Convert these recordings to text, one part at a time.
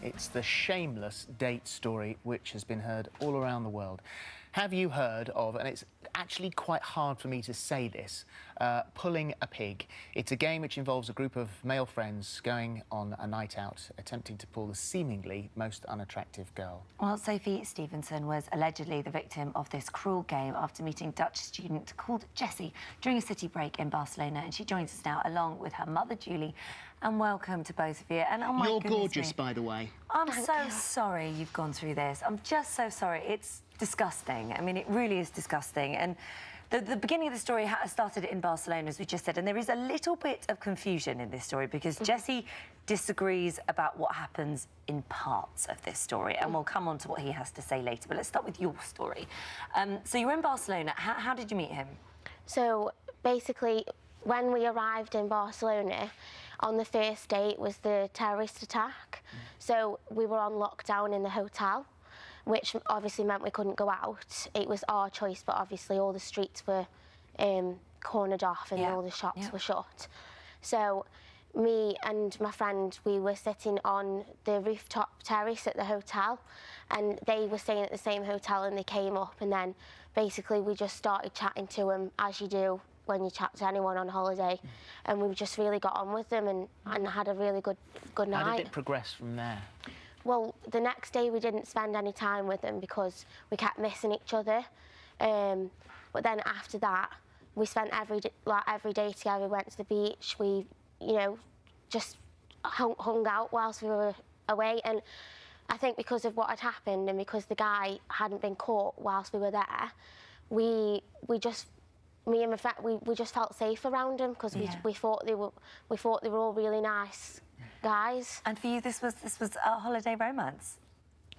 It's the Shameless date story which has been heard all around the world. Have you heard of, and it's actually quite hard for me to say this, pulling a pig? It's a game which involves a group of male friends going on a night out, attempting to pull the seemingly most unattractive girl. Well, Sophie Stevenson was allegedly the victim of this cruel game after meeting a Dutch student called Jessie during a city break in Barcelona, and she joins us now along with her mother, Julie. And welcome to both of you. And oh my You're goodness gorgeous, me. by the way. I'm so sorry you've gone through this. I'm just so sorry. It's disgusting. I mean, it really is disgusting. And the beginning of the story started in Barcelona, as we just said, and there is a little bit of confusion in this story because Jessie disagrees about what happens in parts of this story, and we'll come on to what he has to say later. But let's start with your story. So you were in Barcelona. How did you meet him? So basically, when we arrived in Barcelona, on the first day it was the terrorist attack. So we were on lockdown in the hotel, which obviously meant we couldn't go out. It was our choice, but obviously all the streets were cornered off and all the shops were shut. So me and my friend, we were sitting on the rooftop terrace at the hotel, and they were staying at the same hotel, and they came up, and then basically we just started chatting to them, as you do when you chat to anyone on holiday, and we just really got on with them and had a really good night. How did it progress from there? Well, the next day we didn't spend any time with them because we kept missing each other. But then after that, we spent every day together. We went to the beach. We, just hung out whilst we were away. And I think because of what had happened and because the guy hadn't been caught whilst we were there, me and my friend, we just felt safe around him because we thought they were all really nice guys. And for you, this was a holiday romance?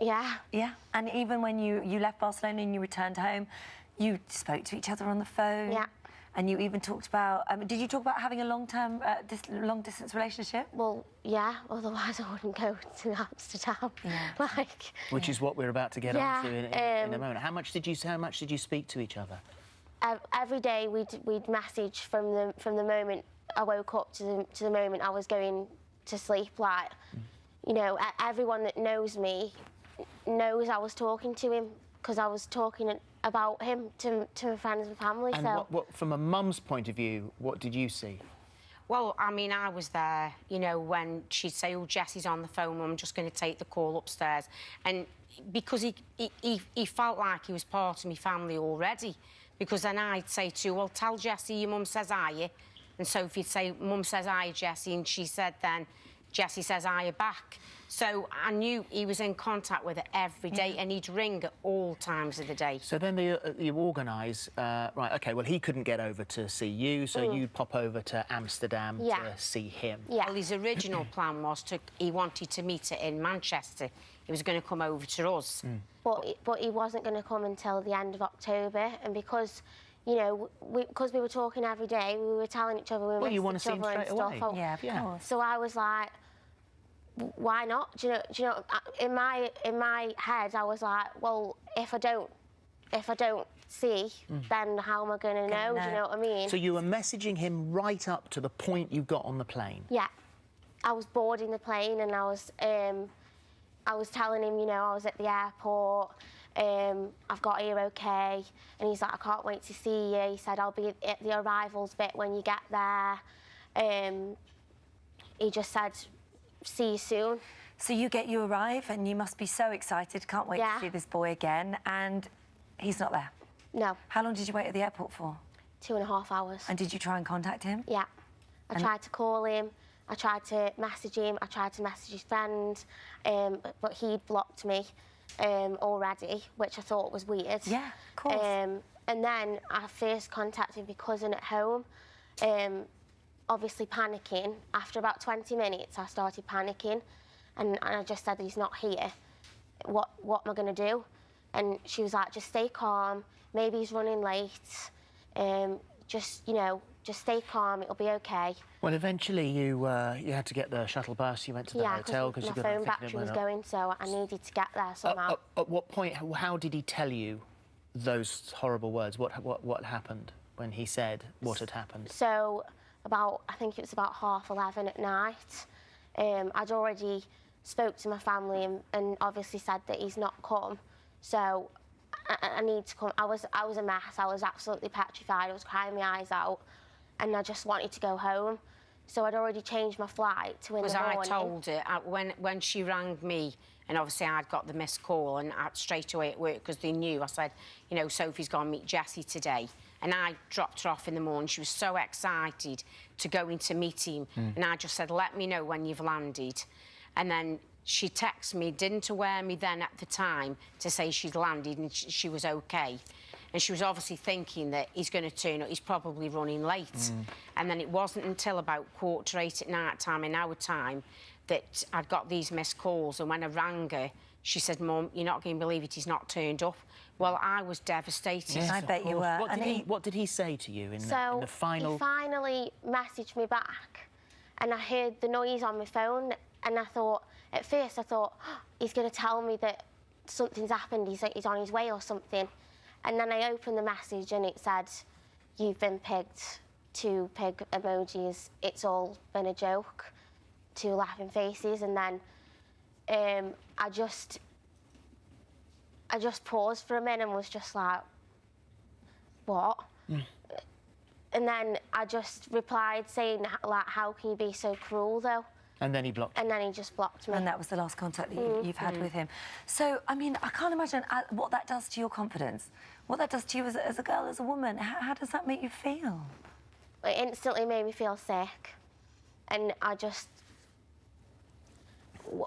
Yeah. Yeah. And even when you left Barcelona and you returned home, you spoke to each other on the phone. Yeah. And you even talked about. Did you talk about having a long-term, long-distance relationship? Well, yeah. Otherwise, I wouldn't go to Amsterdam. Yeah. Which is what we're about to get onto in a moment. How much did you speak to each other? Every day we'd message from the moment I woke up to the moment I was going to sleep. Like, everyone that knows me knows I was talking to him because I was talking about him to my friends and family. And so, what, from a mum's point of view, what did you see? Well, I mean, I was there, when she'd say, "Oh, Jessie's on the phone, I'm just going to take the call upstairs," and because he felt like he was part of my family already. Because then I'd say to her, "Well, tell Jessie your mum says hiya." And Sophie'd say, "Mum says hiya, Jessie." And she said then, "Jessie says hiya back." So I knew he was in contact with her every day, and he'd ring at all times of the day. So then you organise, right, OK, well, he couldn't get over to see you, so you pop over to Amsterdam to see him. Yeah. Well, his original plan was he wanted to meet her in Manchester. He was going to come over to us. But he wasn't going to come until the end of October, and because, because we were talking every day, we were telling each other we Well, you missed want to each see him other and straight stuff. away. Yeah, of course. So I was like, why not? Do you know? In my head, I was like, well, if I don't see, then how am I going to know? Do you know what I mean? So you were messaging him right up to the point you got on the plane? Yeah, I was boarding the plane, and I was telling him, I was at the airport. I've got here okay, and he's like, I can't wait to see you. He said, I'll be at the arrivals bit when you get there. He just said, see you soon. So you arrive, and you must be so excited, can't wait to see this boy again, and he's not there? No. How long did you wait at the airport for? 2.5 hours. And did you try and contact him? Yeah. I tried to call him, I tried to message him, I tried to message his friend, but he'd blocked me already, which I thought was weird. Yeah, of course. And then I first contacted my cousin at home, obviously panicking. After about 20 minutes, I started panicking, and I just said, he's not here. What am I going to do? And she was like, just stay calm. Maybe he's running late. Just stay calm. It'll be okay. Well, eventually you had to get the shuttle bus. You went to the hotel because my phone battery was going, so I needed to get there somehow. At what point? How did he tell you those horrible words? What happened when he said what had happened? So I think it was about 11:30 at night. I'd already spoke to my family and obviously said that he's not come. So I need to come. I was a mess. I was absolutely petrified. I was crying my eyes out, and I just wanted to go home. So I'd already changed my flight to in the morning. Because I told her when she rang me, and obviously I'd got the missed call, and straight away at work, because they knew, I said, you know, Sophie's gone to meet Jessie today. And I dropped her off in the morning. She was so excited to go in to meet him. And I just said, let me know when you've landed. And then she texted me, didn't aware me then at the time, to say she'd landed and she was OK. And she was obviously thinking that he's going to turn up, he's probably running late. And then it wasn't until about 7:45 at night time, in our time, that I'd got these missed calls. And when I rang her, she said, Mum, you're not going to believe it, he's not turned up. Well, I was devastated. Yes, I bet you were. What did he say to you in So the final... he finally messaged me back, and I heard the noise on my phone, and I thought, at first I thought, oh, he's going to tell me that something's happened, he's on his way or something. And then I opened the message and it said, you've been pigged, 2 pig emojis, it's all been a joke, 2 laughing faces. And then I just paused for a minute and was just like, what? And then I just replied saying, like, how can you be so cruel, though? And then he blocked you. And then he just blocked me. And that was the last contact that you've had with him. So, I mean, I can't imagine what that does to your confidence, what that does to you as a girl, as a woman. How does that make you feel? It instantly made me feel sick. And I just...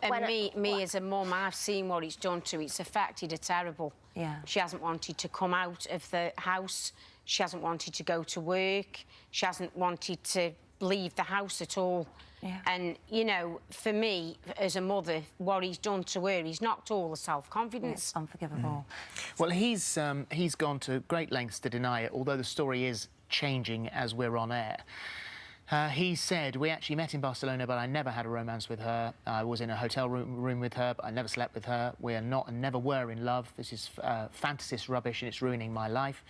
And me as a mum, I've seen what it's done to her. It's affected her terrible. Yeah. She hasn't wanted to come out of the house. She hasn't wanted to go to work. She hasn't wanted to leave the house at all. Yeah. And, you know, for me, as a mother, what he's done to her, he's knocked all the self-confidence. It's unforgivable. Well, he's gone to great lengths to deny it, although the story is changing as we're on air. He said, we actually met in Barcelona, but I never had a romance with her. I was in a hotel room with her, but I never slept with her. We are not and never were in love. This is fantasist rubbish and it's ruining my life.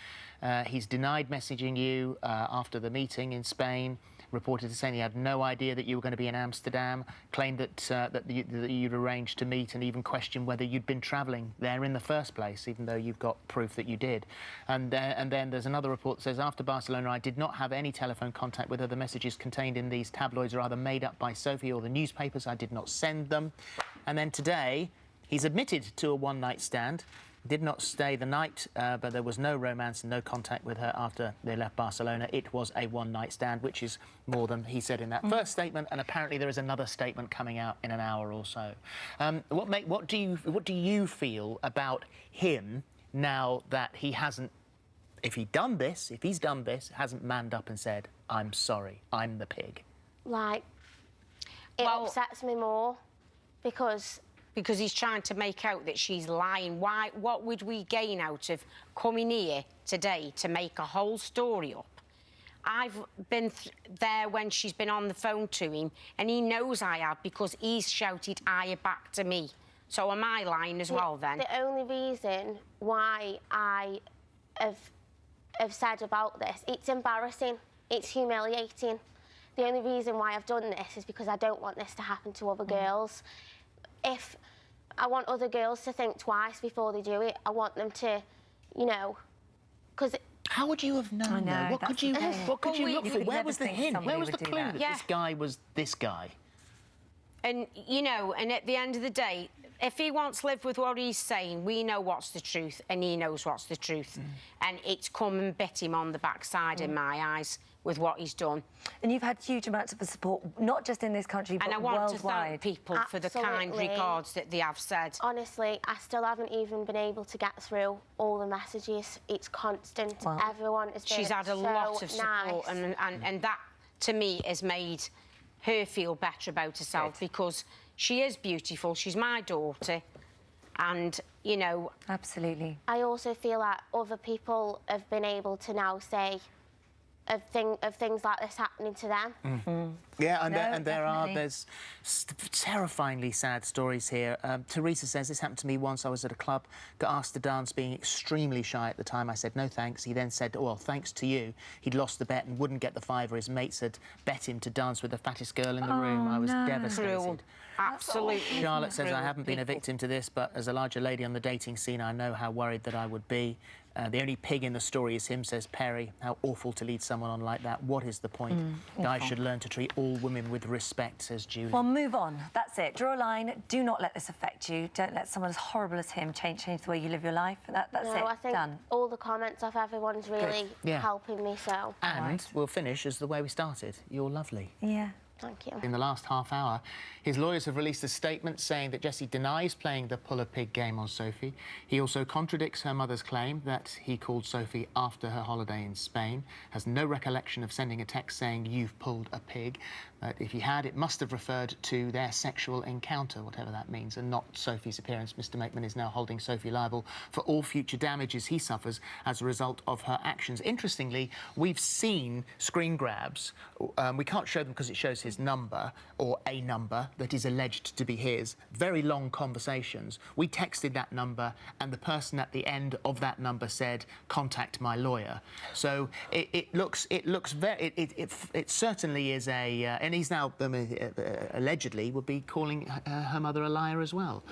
He's denied messaging you after the meeting in Spain, reported to saying he had no idea that you were going to be in Amsterdam, claimed that you'd arranged to meet, and even questioned whether you'd been travelling there in the first place, even though you've got proof that you did. And then there's another report that says, after Barcelona, I did not have any telephone contact with her. The messages contained in these tabloids are either made up by Sophie or the newspapers. I did not send them. And then today, he's admitted to a one-night stand. Did not stay the night, but there was no romance and no contact with her after they left Barcelona. It was a one-night stand, which is more than he said in that first statement, and apparently there is another statement coming out in an hour or so. What do you feel about him now that he hasn't, if he's done this, hasn't manned up and said, I'm sorry, I'm the pig? Like, it upsets me more because he's trying to make out that she's lying. What would we gain out of coming here today to make a whole story up? I've been there when she's been on the phone to him, and he knows I have because he's shouted Aya back to me. So am I lying as well, then? The only reason why I have said about this, it's embarrassing, it's humiliating. The only reason why I've done this is because I don't want this to happen to other girls. If I want other girls to think twice before they do it, I want them to, you know, because... How would you have known, though? What could you look for? Where was the hint? Where was the clue that this guy was this guy? And, you know, and at the end of the day, if he wants to live with what he's saying, we know what's the truth and he knows what's the truth. And it's come and bit him on the backside in my eyes with what he's done. And you've had huge amounts of support, not just in this country, but worldwide. And I want to thank people for the kind regards that they have said. Honestly, I still haven't even been able to get through all the messages. It's constant. Well, everyone has been She's had a lot of support, nice. and that, to me, has made her feel better about herself because she is beautiful. She's my daughter. And, you know... Absolutely. I also feel like other people have been able to now say, of things like this happening to them. Yeah, and, No, there's terrifyingly sad stories here. Teresa says, this happened to me once. I was at a club, got asked to dance, being extremely shy at the time. I said, no thanks. He then said, well, thanks to you. He'd lost the bet and wouldn't get the fiver. His mates had bet him to dance with the fattest girl in the room. I was devastated. Cruel. Absolutely. Charlotte says, I haven't been a victim to this, but as a larger lady on the dating scene, I know how worried that I would be. The only pig in the story is him, says Perry. How awful to lead someone on like that. What is the point? Guys should learn to treat all women with respect, says Julie. Well, move on. That's it. Draw a line. Do not let this affect you. Don't let someone as horrible as him change the way you live your life. That's No, it. I think Done. all the comments off everyone's really helping me, so... And we'll finish as the way we started. You're lovely. Yeah. Thank you. In the last half hour, his lawyers have released a statement saying that Jesse denies playing the pull-a-pig game on Sophie. He also contradicts her mother's claim that he called Sophie after her holiday in Spain, has no recollection of sending a text saying, you've pulled a pig. But if he had, it must have referred to their sexual encounter, whatever that means, and not Sophie's appearance. Mr. Makeman is now holding Sophie liable for all future damages he suffers as a result of her actions. Interestingly, we've seen screen grabs. We can't show them because it shows his number, or a number that is alleged to be his. Very long conversations. We texted that number, and the person at the end of that number said, contact my lawyer. So it certainly is a... and he's now, allegedly, would be calling her mother a liar as well.